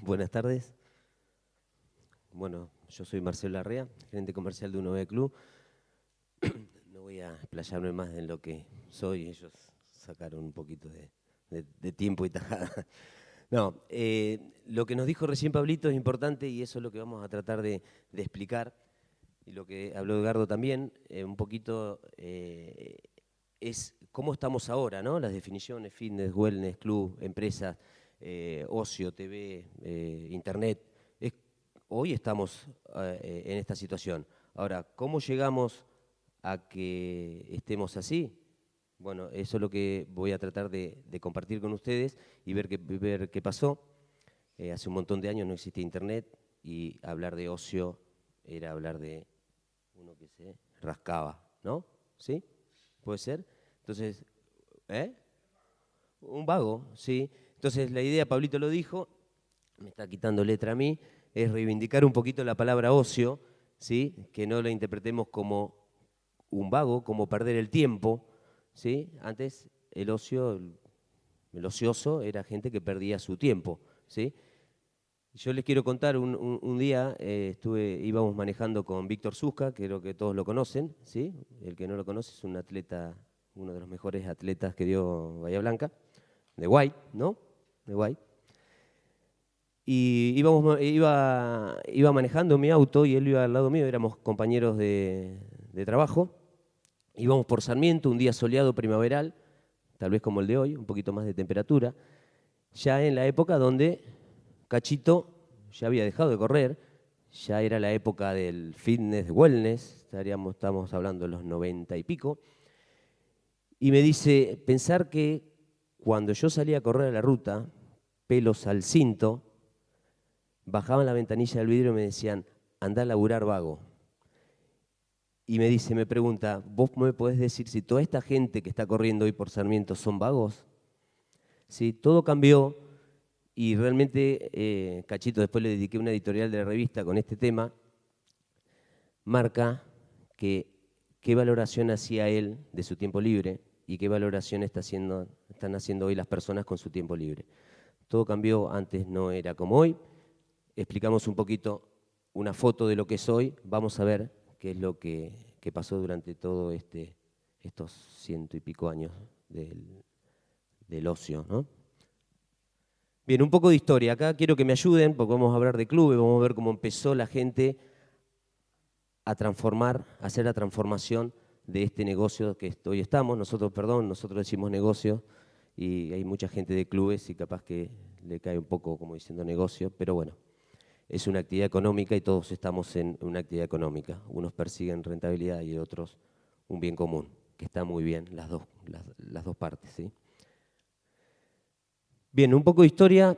Buenas tardes. Bueno, yo soy Marcelo Larrea, gerente comercial de UNOV Club. No voy a explayarme más en lo que soy, ellos sacaron un poquito de tiempo y tajada. No, lo que nos dijo recién Pablito es importante y eso es lo que vamos a tratar de explicar. Y lo que habló Edgardo también, un poquito es cómo estamos ahora, ¿no? Las definiciones, fitness, wellness, club, empresas, ocio, TV, internet. Hoy estamos en esta situación. Ahora, ¿cómo llegamos a que estemos así? Bueno, eso es lo que voy a tratar de compartir con ustedes y ver qué pasó. Hace un montón de años no existía internet y hablar de ocio era hablar de uno que se rascaba, ¿no? ¿Sí? ¿Puede ser? Entonces, un vago, sí. Entonces la idea, Pablito lo dijo, me está quitando letra a mí, es reivindicar un poquito la palabra ocio, ¿sí? Que no la interpretemos como un vago, como perder el tiempo, ¿sí? Antes el ocio, el ocioso era gente que perdía su tiempo, ¿sí? Yo les quiero contar, un día íbamos manejando con Víctor Susca, creo que todos lo conocen, ¿sí? El que no lo conoce es un atleta, uno de los mejores atletas que dio Bahía Blanca, de White, ¿no? De White. Y iba manejando mi auto y él iba al lado mío, éramos compañeros de trabajo. Íbamos por Sarmiento, un día soleado primaveral, tal vez como el de hoy, un poquito más de temperatura, ya en la época donde Cachito ya había dejado de correr, ya era la época del fitness, wellness, estamos hablando de los 90 y pico, y me dice, pensar que cuando yo salía a correr a la ruta, pelos al cinto, bajaban la ventanilla del vidrio y me decían, andá a laburar, vago. Y me pregunta, ¿vos me podés decir si toda esta gente que está corriendo hoy por Sarmiento son vagos? Sí, todo cambió y realmente, Cachito, después le dediqué una editorial de la revista con este tema, marca que qué valoración hacía él de su tiempo libre y qué valoración están haciendo hoy las personas con su tiempo libre. Todo cambió, antes no era como hoy. Explicamos un poquito una foto de lo que es hoy, vamos a ver qué es lo que pasó durante todo estos 100 y pico años del ocio, ¿no? Bien, un poco de historia. Acá quiero que me ayuden, porque vamos a hablar de clubes, vamos a ver cómo empezó la gente a transformar, a hacer la transformación de este negocio que hoy estamos. Nosotros decimos negocio y hay mucha gente de clubes y capaz que le cae un poco como diciendo negocio, pero bueno. Es una actividad económica y todos estamos en una actividad económica. Unos persiguen rentabilidad y otros un bien común, que está muy bien las dos partes, ¿sí? Bien, un poco de historia.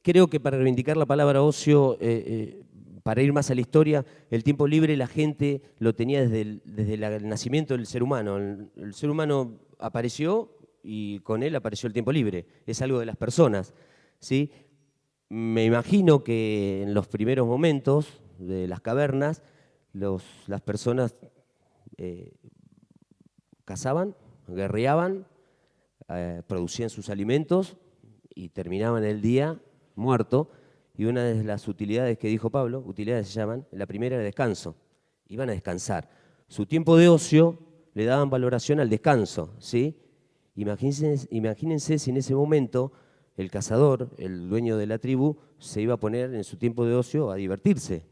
Creo que para reivindicar la palabra ocio, para ir más a la historia, el tiempo libre la gente lo tenía desde el nacimiento del ser humano. El ser humano apareció y con él apareció el tiempo libre. Es algo de las personas, ¿sí? Me imagino que en los primeros momentos de las cavernas, las personas cazaban, guerreaban, producían sus alimentos y terminaban el día muerto. Y una de las utilidades que dijo Pablo, utilidades se llaman, la primera era descanso. Iban a descansar. Su tiempo de ocio le daban valoración al descanso, ¿sí? Imagínense si en ese momento el cazador, el dueño de la tribu, se iba a poner en su tiempo de ocio a divertirse,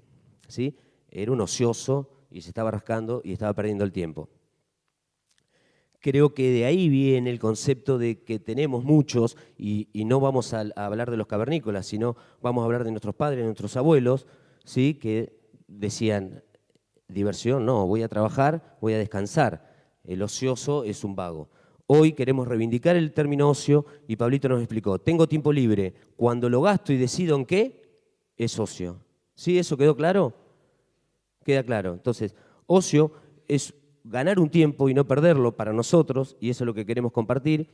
¿sí? Era un ocioso y se estaba rascando y estaba perdiendo el tiempo. Creo que de ahí viene el concepto de que tenemos muchos, y no vamos a hablar de los cavernícolas, sino vamos a hablar de nuestros padres, de nuestros abuelos, ¿sí? Que decían, diversión, no, voy a trabajar, voy a descansar. El ocioso es un vago. Hoy queremos reivindicar el término ocio y Pablito nos explicó, tengo tiempo libre, cuando lo gasto y decido en qué, es ocio. ¿Sí? ¿Eso quedó claro? Queda claro. Entonces, ocio es ganar un tiempo y no perderlo para nosotros, y eso es lo que queremos compartir,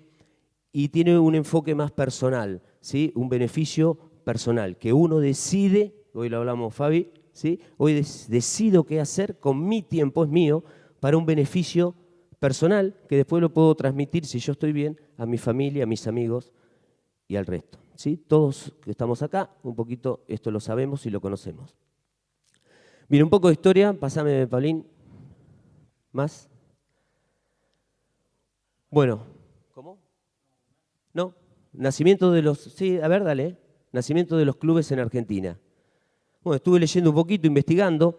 y tiene un enfoque más personal, ¿sí? Un beneficio personal, que uno decide, hoy lo hablamos Fabi, ¿sí? Hoy decido qué hacer con mi tiempo, es mío, para un beneficio personal, que después lo puedo transmitir, si yo estoy bien, a mi familia, a mis amigos y al resto. ¿sí? Todos que estamos acá, un poquito esto lo sabemos y lo conocemos. Bien, un poco de historia, pasame, Paulín. ¿Más? Bueno, ¿cómo? ¿No? Nacimiento de los... Sí, a ver, dale. Nacimiento de los clubes en Argentina. Bueno, estuve leyendo un poquito, investigando,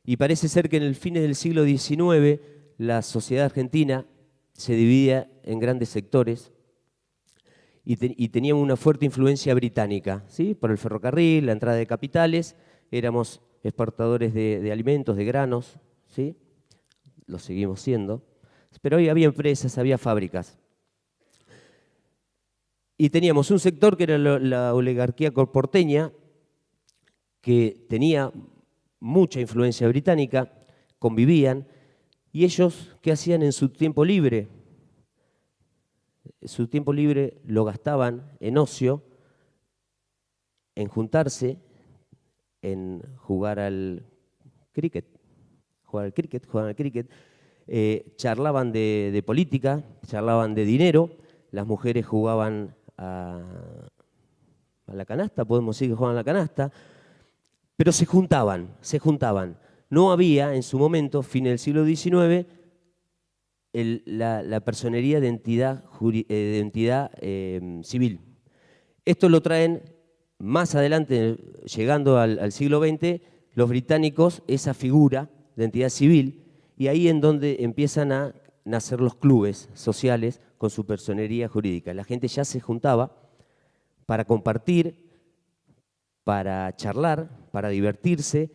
y parece ser que en el fines del siglo XIX la sociedad argentina se dividía en grandes sectores y tenía una fuerte influencia británica, ¿sí? Por el ferrocarril, la entrada de capitales, éramos exportadores de alimentos, de granos, ¿sí? Lo seguimos siendo, pero hoy había empresas, había fábricas. Y teníamos un sector que era la oligarquía porteña, que tenía mucha influencia británica, convivían, y ellos, ¿qué hacían en su tiempo libre? Su tiempo libre lo gastaban en ocio, en juntarse, en jugar al cricket, charlaban de política, charlaban de dinero, las mujeres jugaban a la canasta, podemos decir que jugaban a la canasta, pero se juntaban. No había en su momento, fin del siglo XIX, la personería de entidad civil. Esto lo traen más adelante, llegando al siglo XX, los británicos, esa figura de entidad civil, y ahí en donde empiezan a nacer los clubes sociales con su personería jurídica. La gente ya se juntaba para compartir, para charlar, para divertirse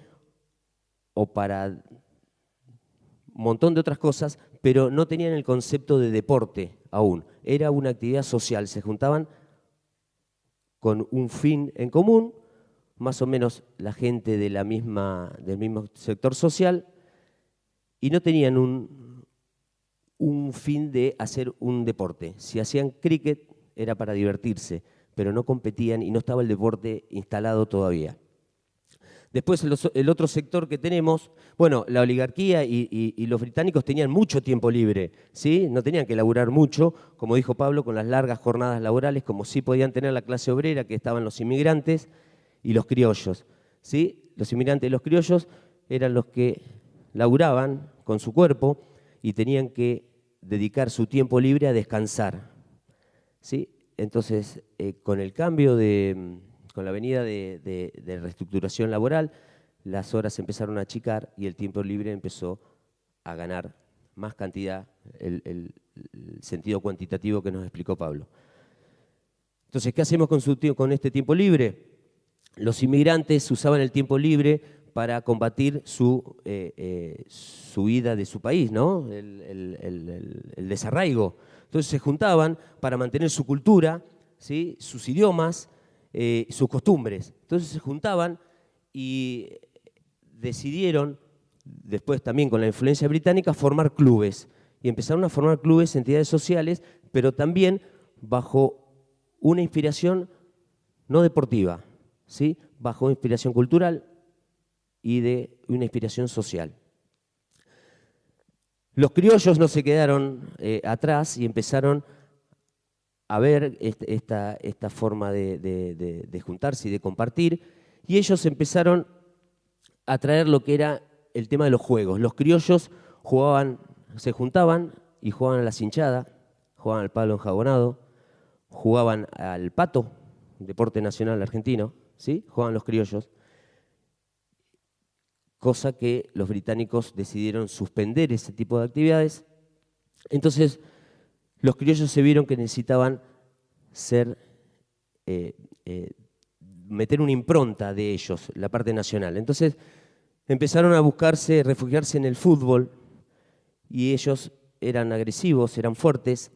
o para un montón de otras cosas, pero no tenían el concepto de deporte aún. Era una actividad social, se juntaban con un fin en común, más o menos la gente del mismo sector social, y no tenían un fin de hacer un deporte. Si hacían cricket era para divertirse, pero no competían y no estaba el deporte instalado todavía. Después el otro sector que tenemos, bueno, la oligarquía y los británicos tenían mucho tiempo libre, ¿sí? No tenían que laburar mucho, como dijo Pablo, con las largas jornadas laborales, como sí podían tener la clase obrera, que estaban los inmigrantes y los criollos, ¿sí? Los inmigrantes y los criollos eran los que laburaban con su cuerpo y tenían que dedicar su tiempo libre a descansar, ¿sí? Entonces, con el cambio con la venida de reestructuración laboral, las horas empezaron a achicar y el tiempo libre empezó a ganar más cantidad, el sentido cuantitativo que nos explicó Pablo. Entonces, ¿qué hacemos con este tiempo libre? Los inmigrantes usaban el tiempo libre para combatir su huida de su país, ¿no? El desarraigo. Entonces se juntaban para mantener su cultura, ¿sí? Sus idiomas, sus costumbres. Entonces se juntaban y decidieron, después también con la influencia británica, formar clubes. Y empezaron a formar clubes, entidades sociales, pero también bajo una inspiración no deportiva, ¿sí? Bajo una inspiración cultural y de una inspiración social. Los criollos no se quedaron atrás y empezaron a ver esta forma de juntarse y de compartir, y ellos empezaron a traer lo que era el tema de los juegos. Los criollos se juntaban y jugaban a la cinchada, jugaban al palo enjabonado, jugaban al pato, deporte nacional argentino, ¿sí? Jugaban los criollos, cosa que los británicos decidieron suspender ese tipo de actividades. Entonces, los criollos se vieron que necesitaban meter una impronta de ellos, la parte nacional. Entonces, empezaron a refugiarse en el fútbol, y ellos eran agresivos, eran fuertes,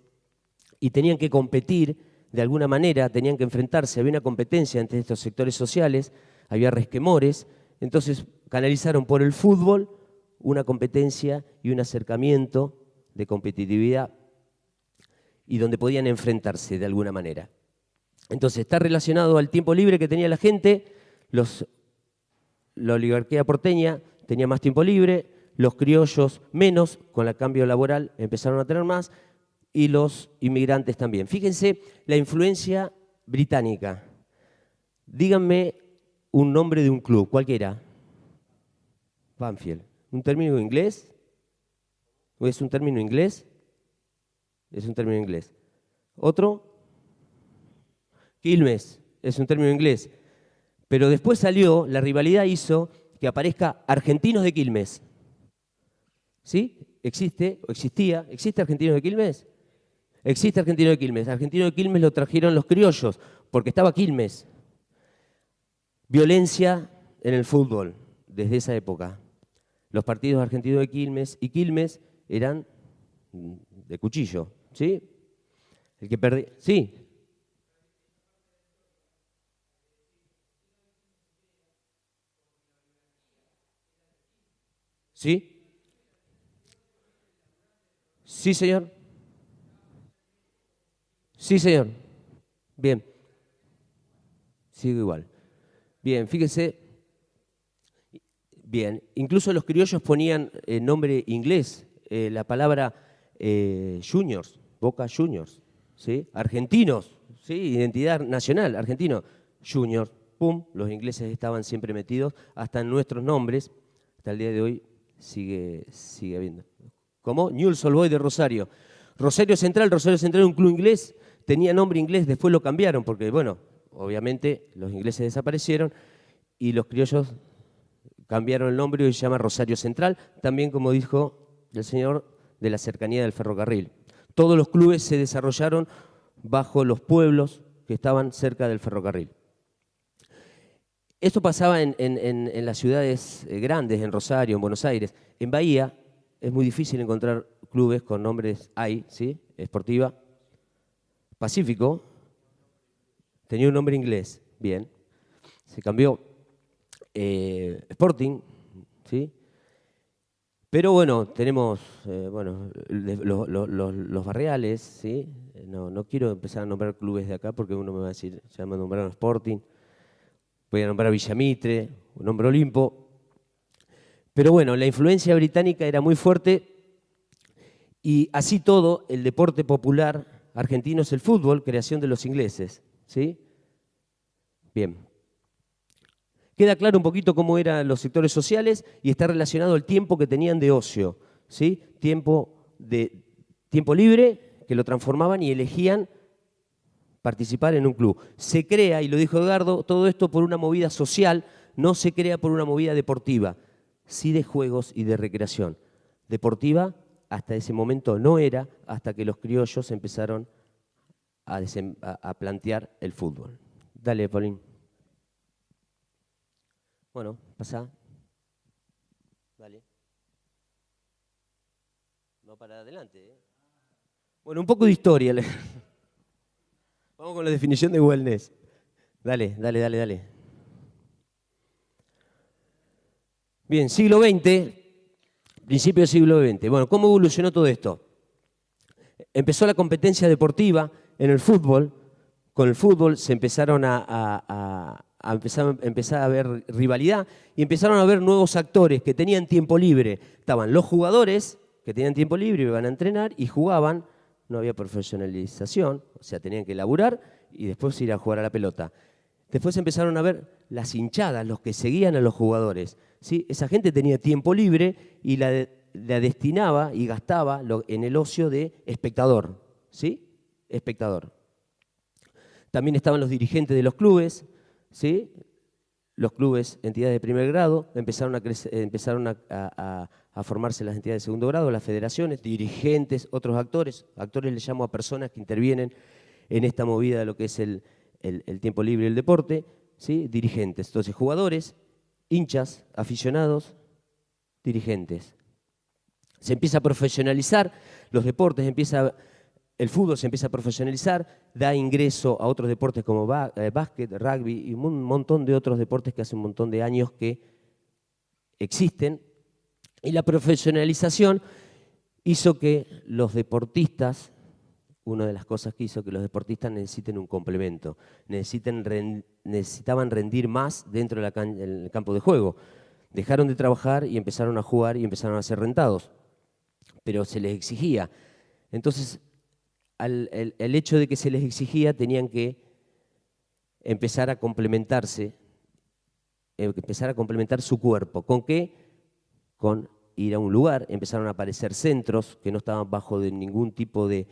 y tenían que competir de alguna manera, tenían que enfrentarse, había una competencia entre estos sectores sociales, había resquemores, entonces canalizaron por el fútbol una competencia y un acercamiento de competitividad y donde podían enfrentarse de alguna manera. Entonces está relacionado al tiempo libre que tenía la gente, la oligarquía porteña tenía más tiempo libre, los criollos menos, con el cambio laboral empezaron a tener más, y los inmigrantes también. Fíjense la influencia británica. Díganme un nombre de un club, cualquiera. Banfield. ¿Un término inglés? ¿O es un término inglés? Es un término inglés. ¿Otro? Quilmes. Es un término inglés. Pero después salió, la rivalidad hizo que aparezca Argentinos de Quilmes. ¿Sí? ¿Existe o existía? ¿Existe Argentinos de Quilmes? Existe Argentino de Quilmes. Argentino de Quilmes lo trajeron los criollos, porque estaba Quilmes. Violencia en el fútbol, desde esa época. Los partidos argentinos de Quilmes y Quilmes eran de cuchillo, ¿sí? El que perdía, sí. ¿Sí? Sí, señor. Sí, señor. Bien. Sigo igual. Bien, fíjese. Bien, incluso los criollos ponían nombre inglés, la palabra juniors, Boca Juniors, ¿sí? Argentinos, ¿sí? Identidad nacional, argentino, juniors, pum, los ingleses estaban siempre metidos, hasta en nuestros nombres, hasta el día de hoy sigue habiendo. ¿Cómo? Newell's Old Boys de Rosario. Rosario Central un club inglés, tenía nombre inglés, después lo cambiaron, porque bueno, obviamente los ingleses desaparecieron y los criollos cambiaron el nombre y hoy se llama Rosario Central, también como dijo el señor, de la cercanía del ferrocarril. Todos los clubes se desarrollaron bajo los pueblos que estaban cerca del ferrocarril. Esto pasaba en las ciudades grandes, en Rosario, en Buenos Aires. En Bahía es muy difícil encontrar clubes con nombres hay, ¿sí? Esportiva. Pacífico tenía un nombre inglés, bien. Se cambió. Sporting, ¿sí? Pero bueno, tenemos los barriales, ¿sí? No quiero empezar a nombrar clubes de acá porque uno me va a decir, ya me nombraron Sporting, voy a nombrar Villamitre, nombro Olimpo. Pero bueno, la influencia británica era muy fuerte y así todo, el deporte popular argentino es el fútbol, creación de los ingleses, ¿sí? Bien. Queda claro un poquito cómo eran los sectores sociales y está relacionado al tiempo que tenían de ocio, ¿sí? Tiempo libre que lo transformaban y elegían participar en un club. Se crea, y lo dijo Edgardo, todo esto por una movida social, no se crea por una movida deportiva, sí de juegos y de recreación. Deportiva hasta ese momento no era, hasta que los criollos empezaron a plantear el fútbol. Dale, Paulín. Bueno, pasá. Dale. No para adelante, ¿eh? Bueno, un poco de historia. Vamos con la definición de wellness. Dale. Bien, siglo XX, principio del siglo XX. Bueno, ¿cómo evolucionó todo esto? Empezó la competencia deportiva en el fútbol. Con el fútbol se empezaron empezar a haber rivalidad y empezaron a haber nuevos actores que tenían tiempo libre. Estaban los jugadores que tenían tiempo libre, iban a entrenar y jugaban. No había profesionalización, o sea, tenían que laburar y después ir a jugar a la pelota. Después empezaron a ver las hinchadas, los que seguían a los jugadores, ¿sí? Esa gente tenía tiempo libre y la destinaba y gastaba en el ocio de espectador, ¿sí? Espectador. También estaban los dirigentes de los clubes, ¿sí? Los clubes, entidades de primer grado, empezaron a formarse las entidades de segundo grado, las federaciones, dirigentes, otros actores. Actores les llamo a personas que intervienen en esta movida de lo que es el tiempo libre y el deporte, ¿sí? Dirigentes. Entonces, jugadores, hinchas, aficionados, dirigentes. Se empieza a profesionalizar los deportes, el fútbol se empieza a profesionalizar, da ingreso a otros deportes como básquet, rugby y un montón de otros deportes que hace un montón de años que existen. Y la profesionalización hizo que los deportistas, una de las cosas que hizo que los deportistas necesiten un complemento, necesitaban rendir más dentro del campo de juego. Dejaron de trabajar y empezaron a jugar y empezaron a ser rentados, pero se les exigía. Entonces, el hecho de que se les exigía, tenían que empezar a complementarse, empezar a complementar su cuerpo. ¿Con qué? Con ir a un lugar. Empezaron a aparecer centros que no estaban bajo de ningún tipo de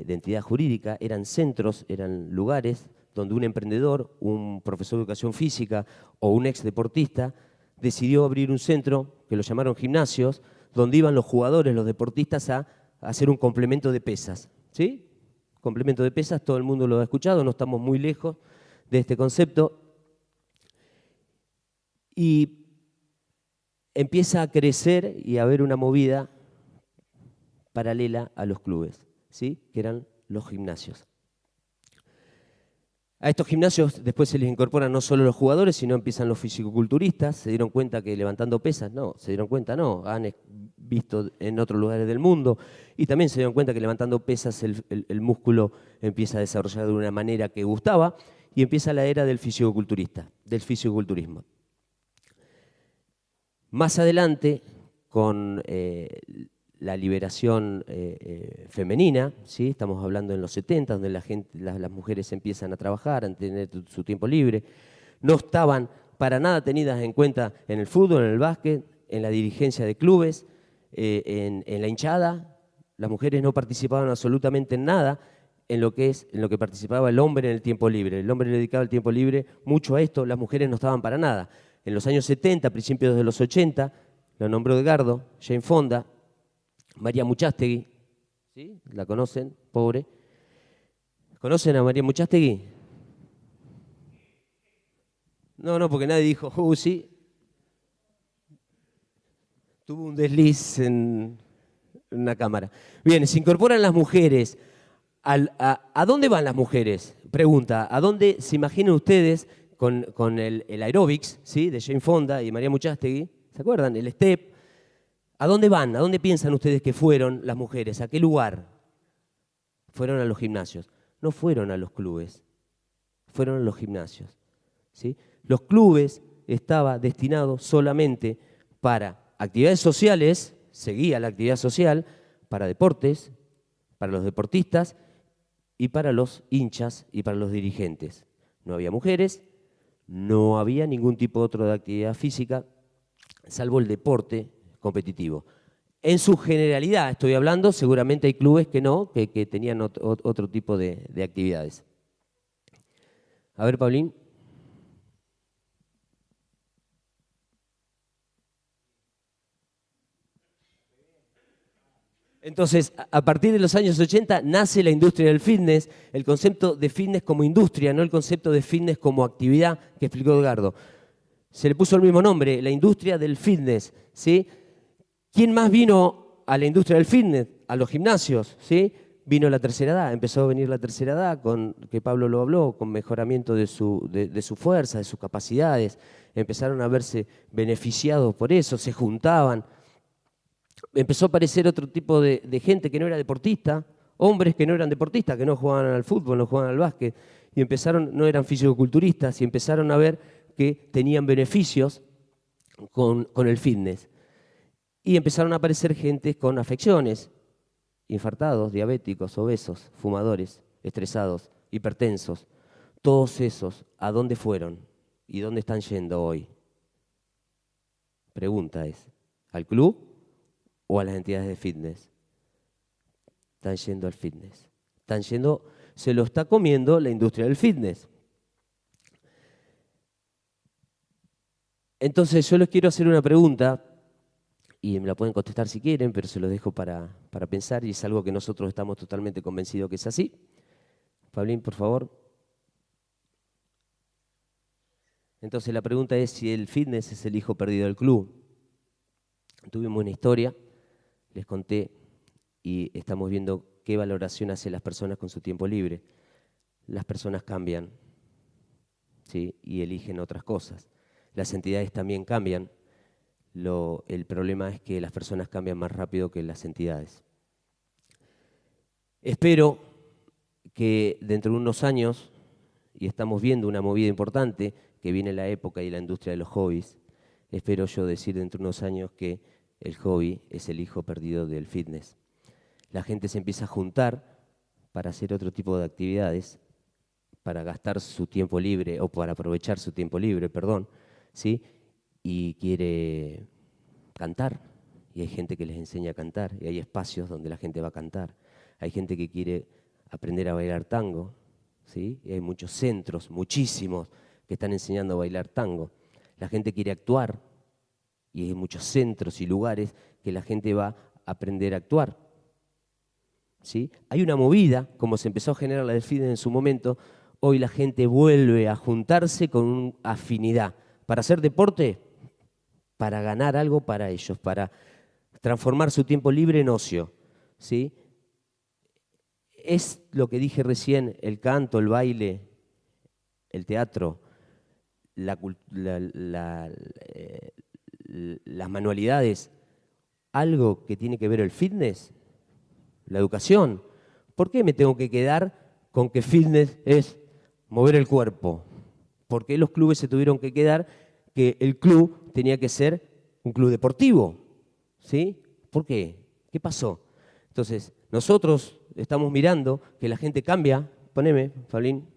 entidad jurídica. Eran centros, eran lugares donde un emprendedor, un profesor de educación física o un ex deportista decidió abrir un centro que lo llamaron gimnasios, donde iban los jugadores, los deportistas a hacer un complemento de pesas. ¿Sí? Complemento de pesas, todo el mundo lo ha escuchado, no estamos muy lejos de este concepto. Y empieza a crecer y a haber una movida paralela a los clubes, ¿sí? Que eran los gimnasios. A estos gimnasios después se les incorporan no solo los jugadores, sino empiezan los fisicoculturistas. Se dieron cuenta que levantando pesas, no, se dieron cuenta, no, han visto en otros lugares del mundo. Y también se dieron cuenta que levantando pesas el músculo empieza a desarrollar de una manera que gustaba y empieza la era del fisicoculturista, del fisicoculturismo. Más adelante, con la liberación femenina, ¿sí? Estamos hablando en los 70, donde las mujeres empiezan a trabajar, a tener su tiempo libre, no estaban para nada tenidas en cuenta en el fútbol, en el básquet, en la dirigencia de clubes, en la hinchada. Las mujeres no participaban absolutamente en nada en lo que participaba el hombre en el tiempo libre. El hombre le dedicaba el tiempo libre mucho a esto, las mujeres no estaban para nada. En los años 70, principios de los 80, lo nombró Edgardo, Jane Fonda, María Muchastegui, ¿sí? ¿La conocen? Pobre. ¿Conocen a María Muchastegui? No, porque nadie dijo, sí. Tuvo un desliz en una cámara. Bien, se incorporan las mujeres. ¿A dónde van las mujeres? Pregunta, ¿a dónde se imaginan ustedes con el aeróbics, ¿sí? De Jane Fonda y María Muchastegui? ¿Se acuerdan? El step. ¿A dónde van? ¿A dónde piensan ustedes que fueron las mujeres? ¿A qué lugar? Fueron a los gimnasios. No fueron a los clubes, fueron a los gimnasios, ¿sí? Los clubes estaban destinados solamente para actividades sociales, seguía la actividad social, para deportes, para los deportistas y para los hinchas y para los dirigentes. No había mujeres, no había ningún tipo de otro de actividad física, salvo el deporte competitivo. En su generalidad, estoy hablando, seguramente hay clubes que no, que tenían otro tipo de actividades. A ver, Paulín. Entonces, a partir de los años 80 nace la industria del fitness, el concepto de fitness como industria, no el concepto de fitness como actividad que explicó Edgardo. Se le puso el mismo nombre, la industria del fitness, ¿sí? ¿Quién más vino a la industria del fitness? A los gimnasios, ¿sí? Vino la tercera edad, empezó a venir la tercera edad, que Pablo lo habló, con mejoramiento de su fuerza, de sus capacidades. Empezaron a verse beneficiados por eso, se juntaban. Empezó a aparecer otro tipo de gente que no era deportista, hombres que no eran deportistas, que no jugaban al fútbol, no jugaban al básquet, y no eran fisicoculturistas, y empezaron a ver que tenían beneficios con el fitness. Y empezaron a aparecer gente con afecciones, infartados, diabéticos, obesos, fumadores, estresados, hipertensos. Todos esos, ¿a dónde fueron? ¿Y dónde están yendo hoy? Pregunta es, ¿al club o a las entidades de fitness? Están yendo al fitness. Se lo está comiendo la industria del fitness. Entonces yo les quiero hacer una pregunta, y me la pueden contestar si quieren, pero se los dejo para pensar, y es algo que nosotros estamos totalmente convencidos que es así. Pablín, por favor. Entonces la pregunta es si el fitness es el hijo perdido del club. Tuvimos una historia, les conté, y estamos viendo qué valoración hacen las personas con su tiempo libre. Las personas cambian, ¿sí? Y eligen otras cosas. Las entidades también cambian. El problema es que las personas cambian más rápido que las entidades. Espero que dentro de unos años, y estamos viendo una movida importante, que viene la época y la industria de los hobbies, espero yo decir dentro de unos años que el hobby es el hijo perdido del fitness. La gente se empieza a juntar para hacer otro tipo de actividades, para gastar su tiempo libre o para aprovechar su tiempo libre, perdón, ¿sí? Y quiere cantar, y hay gente que les enseña a cantar, y hay espacios donde la gente va a cantar. Hay gente que quiere aprender a bailar tango, ¿sí? Y hay muchos centros, muchísimos, que están enseñando a bailar tango. La gente quiere actuar, y hay muchos centros y lugares que la gente va a aprender a actuar. ¿Sí? Hay una movida, como se empezó a generar la del fitness en su momento, hoy la gente vuelve a juntarse con una afinidad para hacer deporte, para ganar algo para ellos, para transformar su tiempo libre en ocio. ¿Sí? Es lo que dije recién, el canto, el baile, el teatro, las manualidades, algo que tiene que ver el fitness, la educación. ¿Por qué me tengo que quedar con que fitness es mover el cuerpo? ¿Por qué los clubes se tuvieron que quedar que el club tenía que ser un club deportivo? ¿Sí? ¿Por qué? ¿Qué pasó? Entonces, nosotros estamos mirando que la gente cambia. Poneme, Pablín.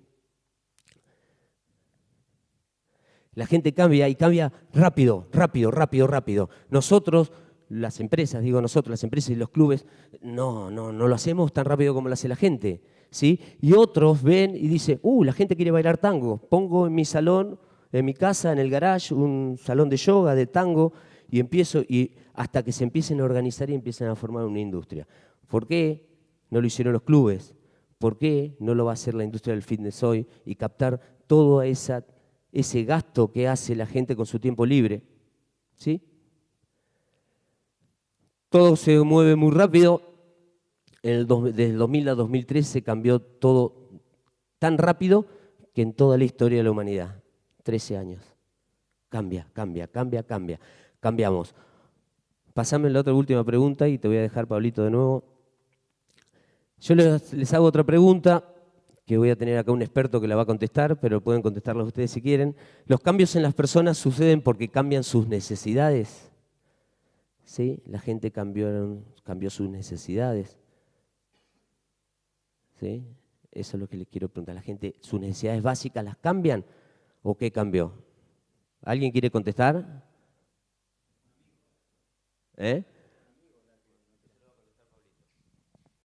La gente cambia y cambia rápido, rápido, rápido, rápido. Nosotros, las empresas, digo nosotros, las empresas y los clubes, no lo hacemos tan rápido como lo hace la gente, ¿sí? Y otros ven y dicen, la gente quiere bailar tango. Pongo en mi salón, en mi casa, en el garage, un salón de yoga, de tango, y empiezo, y hasta que se empiecen a organizar y empiecen a formar una industria. ¿Por qué no lo hicieron los clubes? ¿Por qué no lo va a hacer la industria del fitness hoy y captar toda ese gasto que hace la gente con su tiempo libre? ¿Sí? Todo se mueve muy rápido. Desde el 2000 a 2003 se cambió todo tan rápido que en toda la historia de la humanidad. 13 años. Cambia, cambia, cambia, cambia. Cambiamos. Pasame la otra última pregunta y te voy a dejar, Pablito, de nuevo. Yo les hago otra pregunta, que voy a tener acá un experto que la va a contestar, pero pueden contestarla ustedes si quieren. ¿Los cambios en las personas suceden porque cambian sus necesidades? ¿Sí? La gente cambió sus necesidades. ¿Sí? Eso es lo que les quiero preguntar. ¿La gente, sus necesidades básicas las cambian o qué cambió? ¿Alguien quiere contestar? ¿Eh?